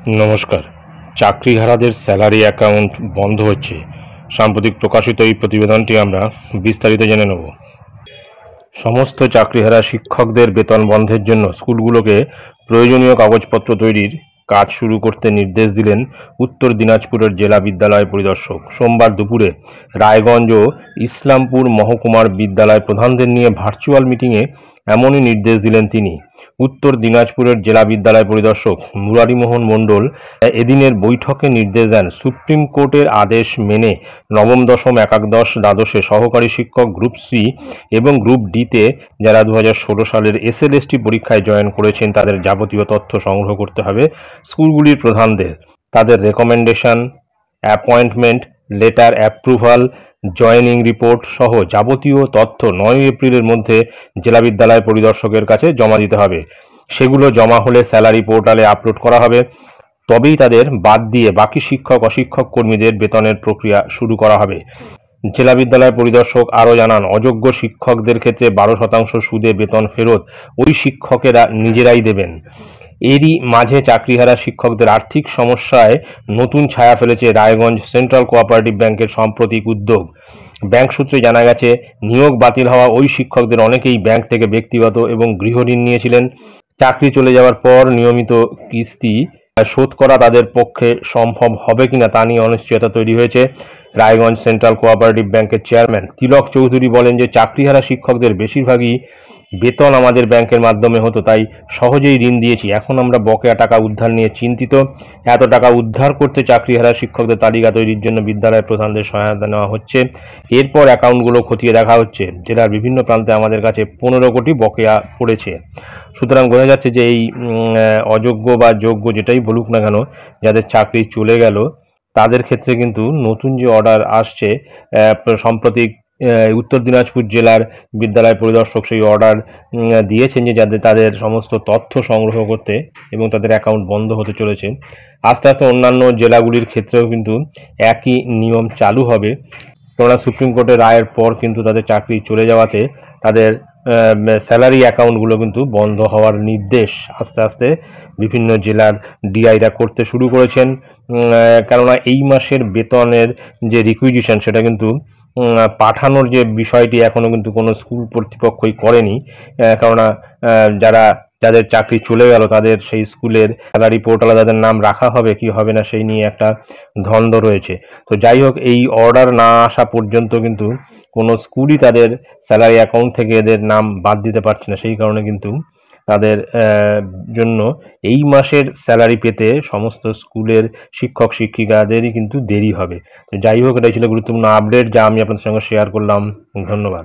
নমস্কার। চাকরিহারাদের salary account বন্ধ হচ্ছে। সাম্প্রতিক প্রকাশিত এই প্রতিবেদনটি আমরা বিস্তারিত জেনে নেব। সমস্ত চাকরিহারা শিক্ষকদের বেতন বন্ধের জন্য স্কুলগুলোকে প্রয়োজনীয় কাগজপত্র তৈরির কাজ শুরু করতে নির্দেশ দিলেন উত্তর দিনাজপুরের জেলা বিদ্যালয় পরিদর্শক। সোমবার দুপুরে রায়গঞ্জ ও ইসলামপুর মহকুমার বিদ্যালয় প্রধানদের নিয়ে ভার্চুয়াল মিটিংয়ে এমনই নির্দেশ দিলেন তিনি। উত্তর দিনাজপুরের জেলা বিদ্যালয় পরিদর্শক মুরারিমোহন মণ্ডল এদিনের বৈঠকে নির্দেশ দেন, সুপ্রিম কোর্টের আদেশ মেনে নবম দশম একাদশ দ্বাদশে সহকারী শিক্ষক গ্রুপ সি এবং গ্রুপ ডিতে যারা 2016 সালের SLST পরীক্ষায় জয়েন করেছেন তাদের যাবতীয় তথ্য সংগ্রহ করতে হবে স্কুলগুলির প্রধানদের। তাদের recommendation, appointment letter, approval, joining report সহ যাবতীয় তথ্য 9 এপ্রিলের মধ্যে জেলা বিদ্যালয় পরিদর্শকের কাছে জমা দিতে হবে। সেগুলো জমা হলে স্যালারি পোর্টালে আপলোড করা হবে। তবেই তাদের বাদ দিয়ে বাকি শিক্ষক অশিক্ষক কর্মীদের বেতনের প্রক্রিয়া শুরু করা হবে। জেলা বিদ্যালয় পরিদর্শক আরও জানান, অযোগ্য শিক্ষকদের ক্ষেত্রে 12% সুদে বেতন ফেরত ওই শিক্ষকেরা নিজেরাই দেবেন। এরই মাঝে চাকরিহারা শিক্ষকদের আর্থিক সমস্যায় নতুন ছায়া ফেলেছে রায়গঞ্জ সেন্ট্রাল কোঅপারেটিভ ব্যাংকের সাম্প্রতিক উদ্যোগ। ব্যাংক সূত্রে জানা গেছে, নিয়োগ বাতিল হওয়া ওই শিক্ষকদের অনেকেই ব্যাংক থেকে ব্যক্তিগত এবং গৃহঋণ নিয়েছিলেন। চাকরি চলে যাওয়ার পর নিয়মিত কিস্তি শোধ করা তাদের পক্ষে সম্ভব হবে কিনা তা নিয়ে অনিশ্চয়তা তৈরি হয়েছে। রায়গঞ্জ সেন্ট্রাল কোঅপারেটিভ ব্যাংকের চেয়ারম্যান তিলক চৌধুরী বলেন যে, চাকরিহারা শিক্ষকদের বেশিরভাগই বেতন আমাদের ব্যাংকের মাধ্যমে হতো, তাই সহজেই ঋণ দিয়েছি। এখন আমরা বকেয়া টাকা উদ্ধার নিয়ে চিন্তিত। এত টাকা উদ্ধার করতে চাকরিহারা শিক্ষকদের তালিকা তৈরির জন্য বিদ্যালয় প্রধানদের সহায়তা নেওয়া হচ্ছে। এরপর অ্যাকাউন্টগুলো খতিয়ে দেখা হচ্ছে। জেলার বিভিন্ন প্রান্তে আমাদের কাছে 15 কোটি বকেয়া পড়েছে। সুতরাং বোঝা যাচ্ছে যে এই অযোগ্য বা যোগ্য যেটাই বলুক না কেন, যাদের চাকরি চলে গেল তাদের ক্ষেত্রে কিন্তু নতুন যে অর্ডার আসছে, সাম্প্রতিক উত্তর দিনাজপুর জেলার বিদ্যালয় পরিদর্শক সেই অর্ডার দিয়েছেন যে যাদের তাদের সমস্ত তথ্য সংগ্রহ করতে এবং তাদের অ্যাকাউন্ট বন্ধ হতে চলেছে। আস্তে আস্তে অন্যান্য জেলাগুলির ক্ষেত্রেও কিন্তু একই নিয়ম চালু হবে। কেননা সুপ্রিম কোর্টের রায়ের পর কিন্তু তাদের চাকরি চলে যাওয়াতে তাদের স্যালারি অ্যাকাউন্টগুলো কিন্তু বন্ধ হওয়ার নির্দেশ আস্তে আস্তে বিভিন্ন জেলার ডিআইরা করতে শুরু করেছেন। কেননা এই মাসের বেতনের যে রিকুইজিশন সেটা কিন্তু পাঠানোর যে বিষয়টি এখনও কিন্তু কোনো স্কুল কর্তৃপক্ষই করেনি। কেননা যাদের চাকরি চলে গেল তাদের সেই স্কুলের স্যালারি পোর্টালে তাদের নাম রাখা হবে কি হবে না সেই নিয়ে একটা দ্বন্দ্ব রয়েছে। তো যাই হোক, এই অর্ডার না আসা পর্যন্ত কিন্তু কোনো স্কুলই তাদের স্যালারি অ্যাকাউন্ট থেকে এদের নাম বাদ দিতে পারছে না। সেই কারণে কিন্তু তাদের জন্য এই মাসের স্যালারি পেতে সমস্ত স্কুলের শিক্ষক শিক্ষিকাদেরই কিন্তু দেরি হবে। তো যাই হোক, এটাই ছিল গুরুত্বপূর্ণ আপডেট যা আমি আপনাদের সঙ্গে শেয়ার করলাম। ধন্যবাদ।